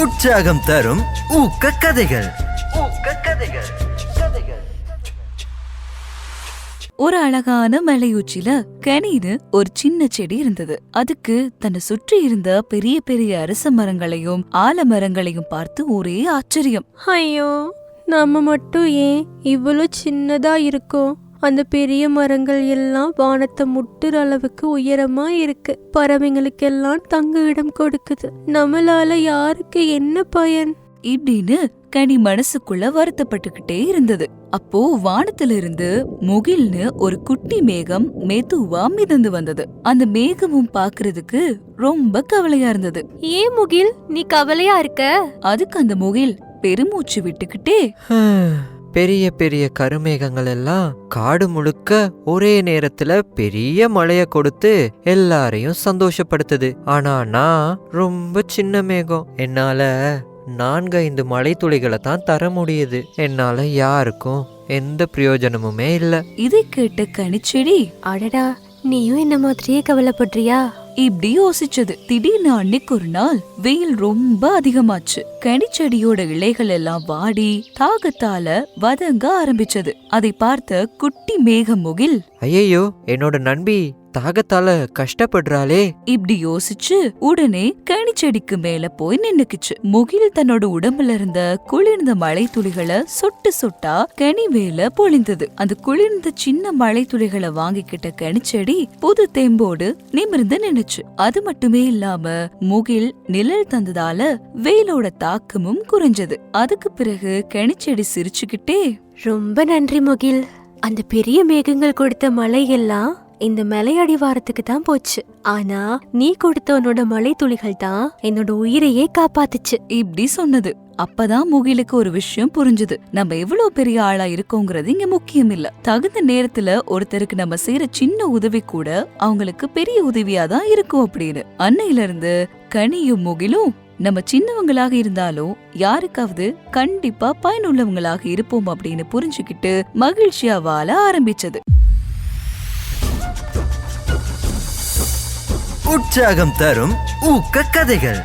உற்சாகம் தரும் ஊக்க கதைகள். கதைகள். ஒரு அழகான மலையுச்சில கனின்னு ஒரு சின்ன செடி இருந்தது. அதுக்கு தன்னை சுற்றி இருந்த பெரிய பெரிய அரச மரங்களையும் ஆலமரங்களையும் பார்த்து ஒரே ஆச்சரியம். ஐயோ, நம்ம மட்டும் ஏன் இவ்வளவு சின்னதா இருக்கோம்? அந்த பெரிய மரங்கள் எல்லாம் வானத்தை முட்டுற அளவுக்கு உயரமா இருக்கு. பறவைங்களுக்கெல்லாம் தங்க இடம் கொடுக்குது. நம்மளால யாருக்கு என்ன பயன்? இப்படின்னு கனி மனசுக்குள்ள வருத்தப்பட்டுக்கிட்டே இருந்தது. அப்போ வானத்துல இருந்து முகில்னு ஒரு குட்டி மேகம் மெதுவா மிதந்து வந்தது. அந்த மேகமும் பாக்குறதுக்கு ரொம்ப கவலையா இருந்தது. ஏன் முகில், நீ கவலையா இருக்க? அதுக்கு அந்த முகில் பெருமூச்சு விட்டுக்கிட்டே, பெரிய பெரிய கருமேகங்கள் எல்லாம் காடு முழுக்க ஒரே நேரத்துல பெரிய மழைய கொடுத்து எல்லாரையும் சந்தோஷப்படுத்துது. ஆனா நான் ரொம்ப சின்ன மேகம். என்னால 4-5 மழை துளிகளை தான் தர முடியுது. என்னால யாருக்கும் எந்த பிரயோஜனமுமே இல்ல. இதை கேட்ட கனிச்செடி, அடடா, நீயும் என்ன மாதிரியே கவலைப்படுறியா? இப்படி யோசிச்சது. திடீர்னு அன்னைக்கு ஒரு நாள் வெயில் ரொம்ப அதிகமாச்சு. கனிச்செடியோட இலைகள் எல்லாம் வாடி தாகத்தால வதங்க ஆரம்பிச்சது. அதை பார்த்த குட்டி மேக முகில், ஐயோ, என்னோட நண்பி தாகத்தால கஷ்டப்படுறாளே. இப்படி யோசிச்சு உடனே கனிச்செடிக்கு மேல போய் நின்னுக்குச்சு. முகில் தன்னோட உடம்புல இருந்த குளிர்ந்த மழை துளிகளை சொட்டு சொட்டா கனி மேல பொழிந்தது. அந்த குளிர்ந்த சின்ன மழை துளிகளை வாங்கிக்கிட்ட கனிச்செடி புது தெம்போடு நிமிர்ந்து நின்னுச்சு. அது மட்டுமே இல்லாம முகில் நிழல் தந்ததால வெயிலோட தாக்கமும் குறைஞ்சது. அதுக்கு பிறகு கனிச்செடி சிரிச்சுக்கிட்டே, ரொம்ப நன்றி முகில். அந்த பெரிய மேகங்கள் கொடுத்த மழை எல்லாம் இந்த மலை அடிவாரத்துக்கு தான் போச்சு. ஆனா நீ கொடுத்த உன்னோட மழை துளிகள் தான் என்னோட உயிரையே காப்பாத்துச்சு. இப்படி சொன்னது. அப்பதான் முகிலுக்கு ஒரு விஷயம் புரிஞ்சுது. நம்ம எவ்வளவு பெரிய ஆளா இருக்கோங்கிறது இங்க முக்கியம் இல்ல. தகுந்த நேரத்துல ஒருத்தருக்கு நம்ம செய்யற சின்ன உதவி கூட அவங்களுக்கு பெரிய உதவியா தான் இருக்கும் அப்படின்னு. அன்னையில இருந்து கனியும் முகிலும் நம்ம சின்னவங்களாக இருந்தாலும் யாருக்காவது கண்டிப்பா பயனுள்ளவங்களாக இருப்போம் அப்படின்னு புரிஞ்சுக்கிட்டு மகிழ்ச்சியா வாழ ஆரம்பிச்சது. உற்சாகம் தரும் ஊக்க கதைகள்.